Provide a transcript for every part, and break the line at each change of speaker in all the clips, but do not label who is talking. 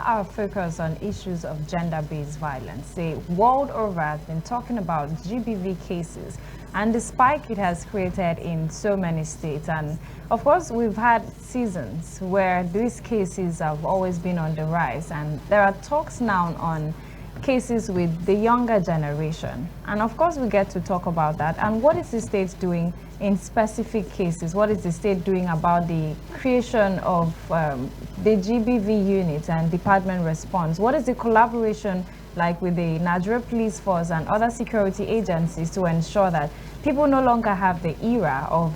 our focus on issues of gender-based violence. The world over has been talking about GBV cases and the spike it has created in so many states. And of course, we've had seasons where these cases have always been on the rise, and there are talks now on cases with the younger generation. And of course, we get to talk about that. And what is the state doing in specific cases? What is the state doing about the creation of the GBV unit and department response? What is the collaboration like with the Niger Police Force and other security agencies to ensure that people no longer have the era of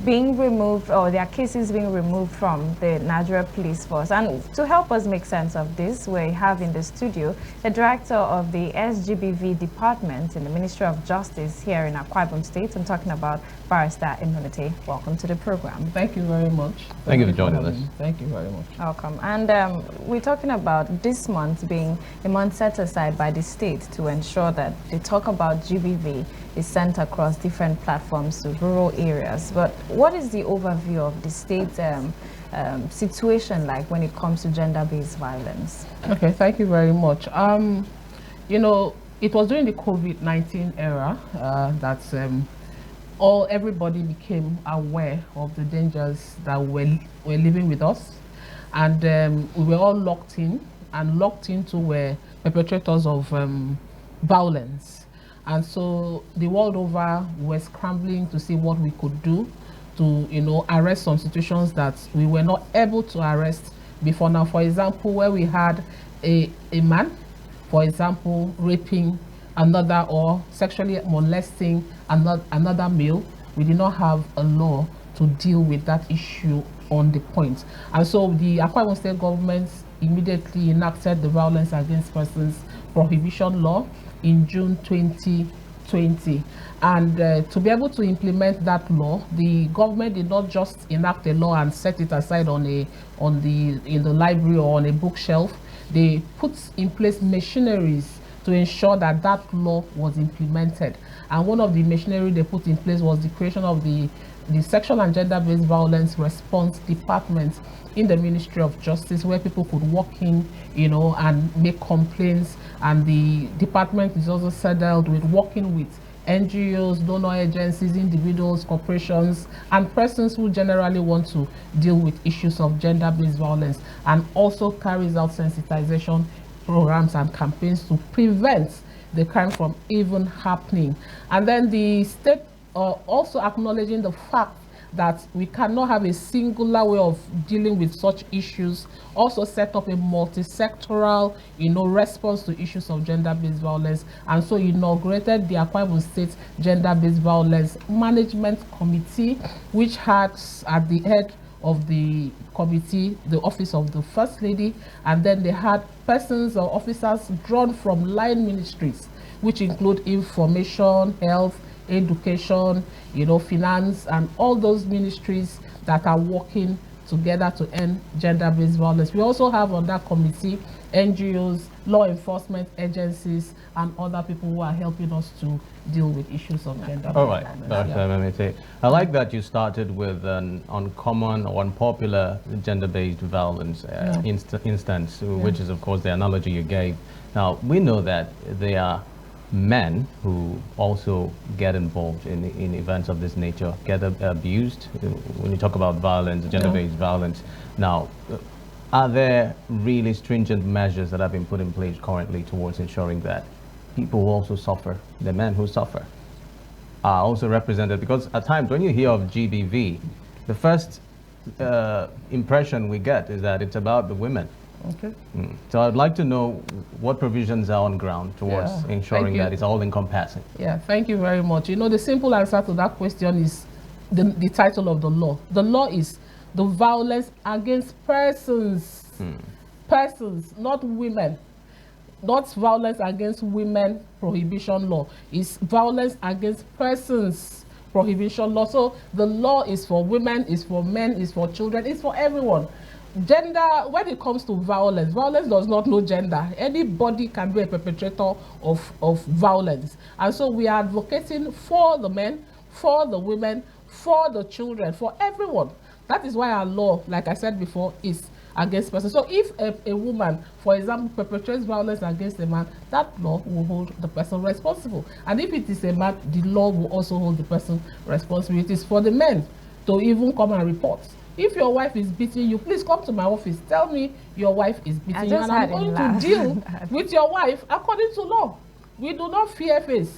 being removed, or their cases being removed from the Nigeria Police Force? And to help us make sense of this, we have in the studio the director of the SGBV department in the Ministry of Justice here in Akwa Ibom State. I'm talking about Barrister Emem. Welcome to the program.
Thank you very much.
Thank you for joining us.
Thank you very much.
Welcome. And we're talking about this month being a month set aside by the state to ensure that the talk about GBV is sent across different platforms to rural areas. But what is the overview of the state situation like when it comes to gender-based violence?
Okay, thank you very much. You know, it was during the COVID-19 era that everybody became aware of the dangers that were living with us, and we were all locked in, and locked into were perpetrators of violence. And so the world over were scrambling to see what we could do to, you know, arrest some situations that we were not able to arrest before now. For example, where we had a man, for example, raping another or sexually molesting another male, we did not have a law to deal with that issue on the point. And so the Akwa Ibom State government immediately enacted the Violence Against Persons Prohibition Law in June 2020. And to be able to implement that law, the government did not just enact a law and set it aside in the library or on a bookshelf. They put in place machineries to ensure that that law was implemented. And one of the machinery they put in place was the creation of the Sexual and Gender-Based Violence Response Department in the Ministry of Justice, where people could walk in, you know, and make complaints. And the department is also saddled with working with NGOs, donor agencies, individuals, corporations, and persons who generally want to deal with issues of gender-based violence, and also carries out sensitization programs and campaigns to prevent the crime from even happening. And then the state also acknowledging the fact that we cannot have a singular way of dealing with such issues, also set up a multi-sectoral, you know, response to issues of gender-based violence, and so inaugurated the Akwa Ibom State Gender-Based Violence Management Committee, which had at the head of the committee the office of the First Lady, and then they had persons or officers drawn from line ministries, which include information, health, education, you know, finance, and all those ministries that are working together to end gender-based violence. We also have on that committee NGOs, law enforcement agencies, and other people who are helping us to deal with issues of gender-based violence.
All right, I like that you started with an uncommon or unpopular gender-based violence instance, which is, of course, the analogy you gave. Now, we know that there are men who also get involved in events of this nature, get abused. When you talk about violence, gender-based violence, now, are there really stringent measures that have been put in place currently towards ensuring that people who also suffer, the men who suffer, are also represented? Because at times when you hear of GBV, the first impression we get is that it's about the women.
Okay.
So I'd like to know what provisions are on ground towards ensuring that it's all encompassing.
Yeah, thank you very much. You know, the simple answer to that question is the title of the law. The law is the Violence Against Persons. Persons, not women. Not Violence Against Women Prohibition Law. It's Violence Against Persons Prohibition Law. So the law is for women, is for men, is for children, it's for everyone. Gender, when it comes to violence, violence does not know gender. Anybody can be a perpetrator of violence. And so we are advocating for the men, for the women, for the children, for everyone. That is why our law, like I said before, is against person. So if a woman, for example, perpetrates violence against a man, that law will hold the person responsible. And if it is a man, the law will also hold the person responsible. It is for the men to even come and report. If your wife is beating you, please come to my office. Tell me your wife is beating you, and I'm going to deal with your wife according to law. We do not fear face.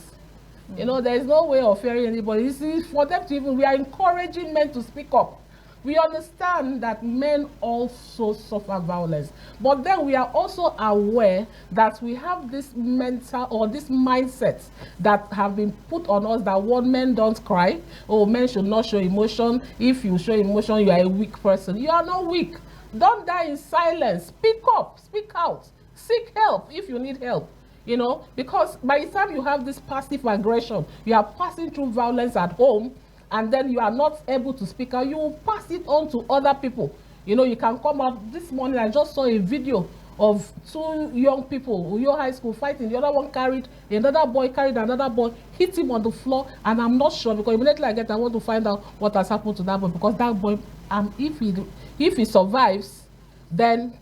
You know, there is no way of fearing anybody. This is for them to even, we are encouraging men to speak up. We understand that men also suffer violence, but then we are also aware that we have this mental or this mindset that have been put on us that one, men don't cry, or men should not show emotion. If you show emotion, you are a weak person. You are not weak. Don't die in silence. Speak up, speak out, seek help if you need help. You know, because by the time you have this passive aggression, you are passing through violence at home, and then you are not able to speak out, you will pass it on to other people. You know, you can come out. This morning I just saw a video of two young people, your high school, fighting. The other one carried, another boy carried another boy, hit him on the floor, and I'm not sure, because immediately I want to find out what has happened to that boy, because that boy, if he survives, then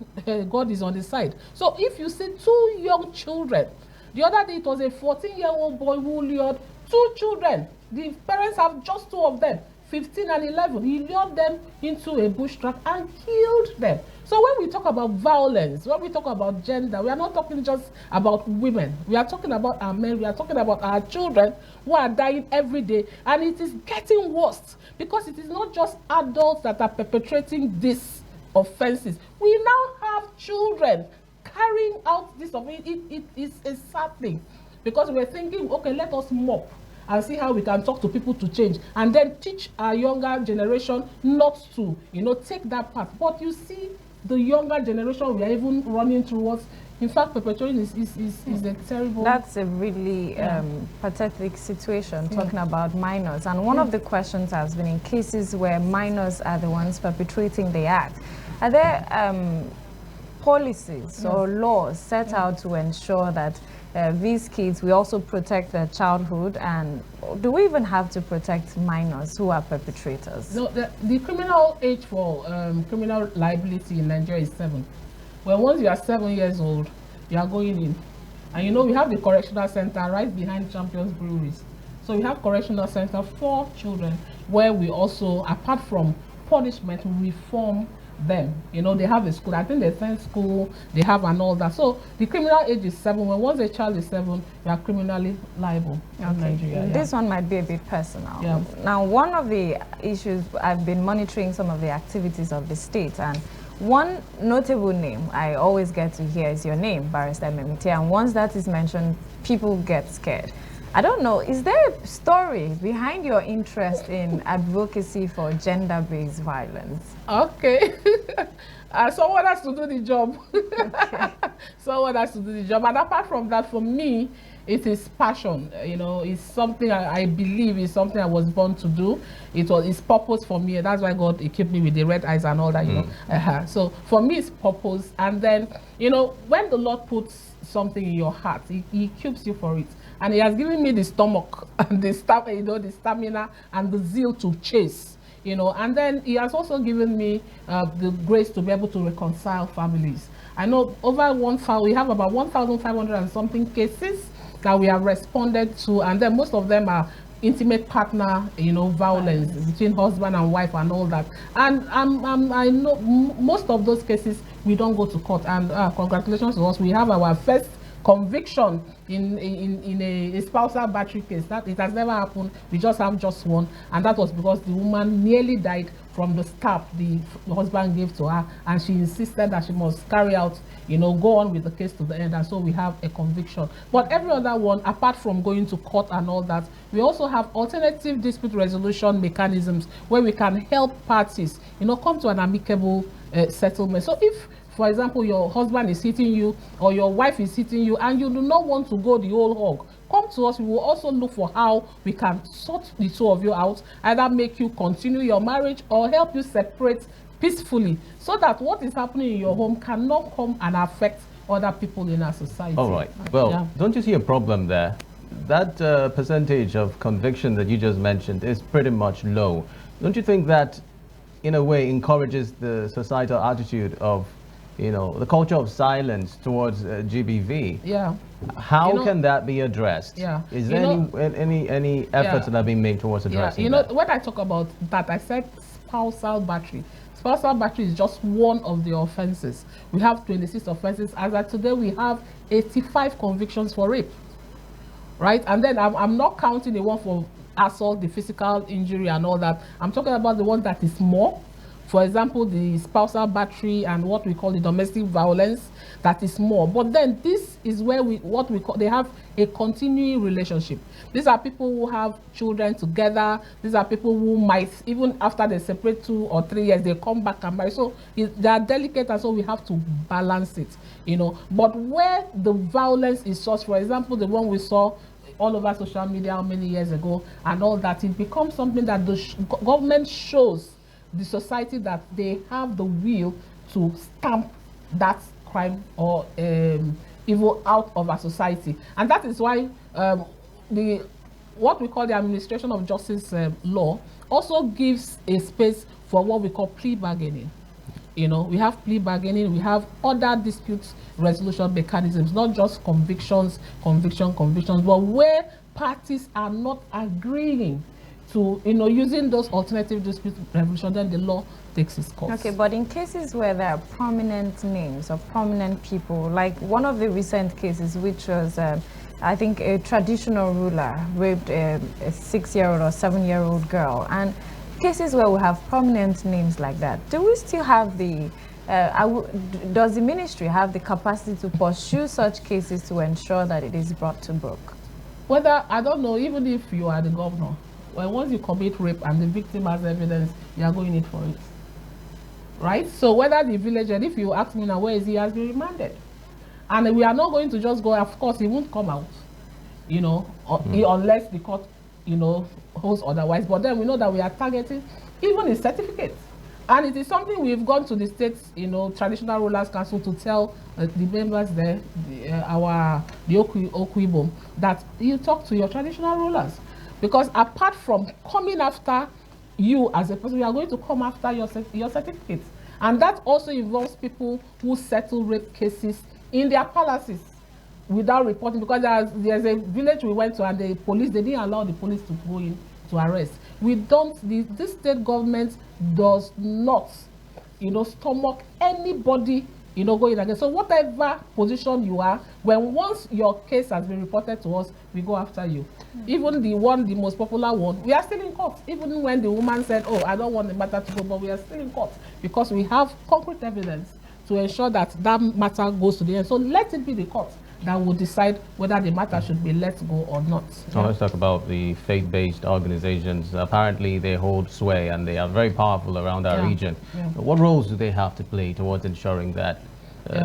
God is on his side. So if you see two young children, the other day it was a 14-year-old boy who lured two children. The parents have just two of them, 15 and 11. He lured them into a bush track and killed them. So when we talk about violence, when we talk about gender, we are not talking just about women. We are talking about our men. We are talking about our children who are dying every day. And it is getting worse, because it is not just adults that are perpetrating this offenses. We now have children carrying out this offense. It is a sad thing, because we're thinking, okay, let us mop and see how we can talk to people to change, and then teach our younger generation not to, you know, take that path. But you see, the younger generation, we are even running towards, in fact, perpetrating is a terrible.
That's a really pathetic situation, talking about minors. And one of the questions has been, in cases where minors are the ones perpetrating the act, are there policies or laws set out to ensure that these kids, we also protect their childhood? And do we even have to protect minors who are perpetrators?
No, the criminal age for criminal liability in Nigeria is 7. Well, once you are 7 years old, you are going in. And you know, we have the correctional center right behind Champions Breweries. So we have correctional center for children, where we also, apart from punishment, reform them. You know, they have a school. I think they attend school, they have and all that. So the criminal age is 7. When once a child is 7, you are criminally liable in Nigeria.
This one might be a bit personal.
Yeah.
Now, one of the issues, I've been monitoring some of the activities of the state, and one notable name I always get to hear is your name, Barrister Emem. And once that is mentioned, people get scared. I don't know, is there a story behind your interest in advocacy for gender-based violence?
Okay. Someone has to do the job. Okay. Someone has to do the job. And apart from that, for me, it is passion. You know, it's something I believe is something I was born to do. It's purpose for me. That's why God equipped me with the red eyes and all that, you know. So for me, it's purpose. And then, you know, when the Lord puts something in your heart, he equips you for it. And he has given me the stomach and the stamina and the zeal to chase, you know. And then he has also given me the grace to be able to reconcile families. I know we have about 1,500 and something cases that we have responded to, and then most of them are intimate partner, you know, violence between husband and wife and all that. And I know most of those cases we don't go to court. And congratulations to us, we have our first conviction in a spousal battery case. That it has never happened. We just have just one, and that was because the woman nearly died from the stab the husband gave to her, and she insisted that she must carry out, you know, go on with the case to the end, and so we have a conviction. But every other one, apart from going to court and all that, we also have alternative dispute resolution mechanisms where we can help parties, you know, come to an amicable settlement. So if, for example, your husband is hitting you or your wife is hitting you and you do not want to go the whole hog, come to us. We will also look for how we can sort the two of you out, either make you continue your marriage or help you separate peacefully, so that what is happening in your home cannot come and affect other people in our society.
All right. Well, don't you see a problem there? That percentage of conviction that you just mentioned is pretty much low. Don't you think that in a way, encourages the societal attitude of, the culture of silence towards GBV.
Yeah.
How can that be addressed?
Yeah.
Is there any efforts that are being made towards addressing that?
When I talk about that, I said spousal battery. Spousal battery is just one of the offenses. We have 26 offenses. As of today, we have 85 convictions for rape. Right? And then I'm not counting the one for assault, the physical injury and all that. I'm talking about the one that is more. For example, the spousal battery and what we call the domestic violence, that is more. But then this is where they have a continuing relationship. These are people who have children together. These are people who might, even after they separate 2 or 3 years, they come back and marry. So they are delicate, and so we have to balance it, But where the violence is such, for example, the one we saw all over social media many years ago and all that, it becomes something that the government shows the society that they have the will to stamp that crime or evil out of our society. And that is why what we call the administration of justice law also gives a space for what we call plea bargaining. We have plea bargaining, we have other dispute resolution mechanisms, not just convictions, but where parties are not agreeing to, using those alternative dispute resolution, then the law takes its course.
Okay, but in cases where there are prominent names of prominent people, like one of the recent cases, which was, I think, a traditional ruler raped a 6-year-old or 7-year-old girl, and cases where we have prominent names like that, do we still have does the ministry have the capacity to pursue such cases to ensure that it is brought to book?
I don't know, even if you are the governor, well, once you commit rape and the victim has evidence, you are going in for it. Right? So whether the villager, if you ask me now, where is he, has been remanded. And we are not going to just go, of course, he won't come out, unless the court, holds otherwise. But then we know that we are targeting even his certificate. And it is something we've gone to the states, traditional rulers council to tell the members there, the Akwa Ibom, that you talk to your traditional rulers. Because apart from coming after you as a person, we are going to come after your certificates. And that also involves people who settle rape cases in their palaces without reporting. Because there's a village we went to, and the police, they didn't allow the police to go in to arrest. This state government does not, stomach anybody, going against. So whatever position you are, once your case has been reported to us, we go after you. Even the most popular one, we are still in court. Even when the woman said, oh, I don't want the matter to go, but we are still in court because we have concrete evidence to ensure that matter goes to the end. So let it be the court that will decide whether the matter should be let go or not.
Now let's talk about the faith-based organizations. Apparently they hold sway and they are very powerful around our region. What roles do they have to play towards ensuring that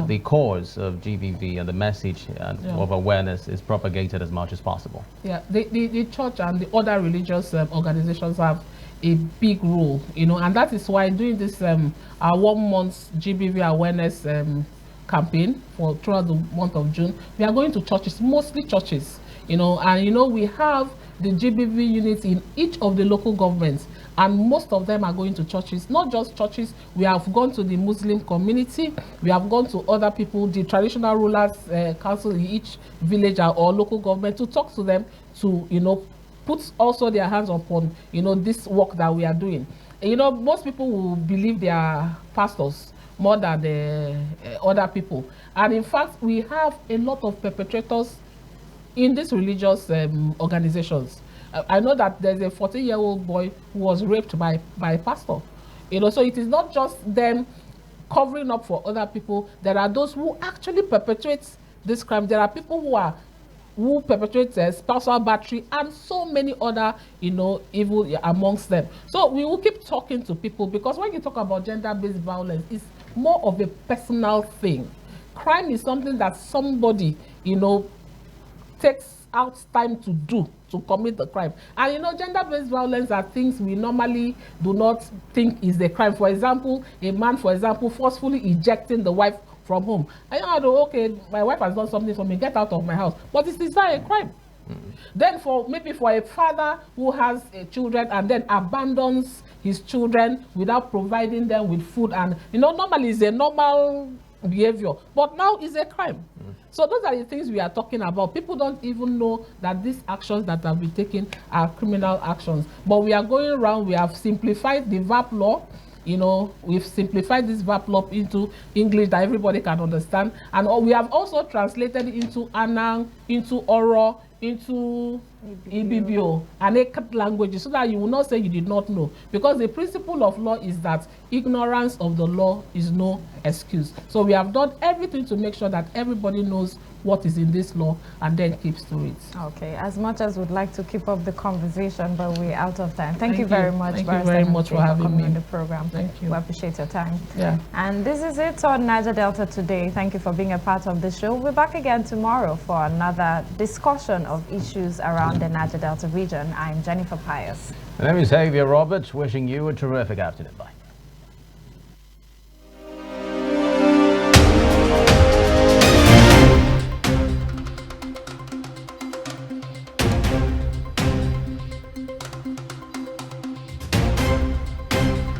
the cause of GBV and the message of awareness is propagated as much as possible? Yeah,
the church and the other religious organizations have a big role, and that is why during this our 1 month GBV awareness campaign throughout the month of June, we are going to churches, mostly churches, and we have the GBV units in each of the local governments, and most of them are going to churches. Not just churches, we have gone to the Muslim community, we have gone to other people, the traditional rulers council in each village or local government, to talk to them, to put also their hands upon this work that we are doing. Most people will believe they are pastors more than the other people, and in fact we have a lot of perpetrators in these religious organizations. I know that there's a 14-year-old boy who was raped by a pastor. So it is not just them covering up for other people. There are those who actually perpetrate this crime. There are people who perpetrate spousal battery and so many other evil amongst them. So we will keep talking to people, because when you talk about gender-based violence, it's more of a personal thing. Crime is something that somebody takes out time to do, to commit the crime. And gender-based violence are things we normally do not think is the crime. For example, a man, forcefully ejecting the wife from home. Okay, my wife has done something for me, get out of my house. But it is not a crime. Then maybe for a father who has children and then abandons his children without providing them with food. And, you know, normally it's a normal behavior, but now it's a crime. So those are the things we are talking about. People don't even know that these actions that have been taken are criminal actions. But we are going around, we have simplified the VAP law. You know, we've simplified this VAP law into English that everybody can understand. And we have also translated it into Anang, into Oro, into EBBO, and ACAT languages, so that you will not say you did not know. Because the principle of law is that ignorance of the law is no excuse. So we have done everything to make sure that everybody knows what is in this law and then keeps to it.
Okay, as much as we'd like to keep up the conversation, but we're out of time. Thank you very much.
Thank you very much for having me
on the program.
Thank you.
We appreciate your time.
Yeah.
And this is it on Niger Delta Today. Thank you for being a part of the show. We're back again tomorrow for another discussion of issues around the Niger Delta region. I'm Jennifer Pius.
My name is Xavier Roberts, wishing you a terrific afternoon. Bye.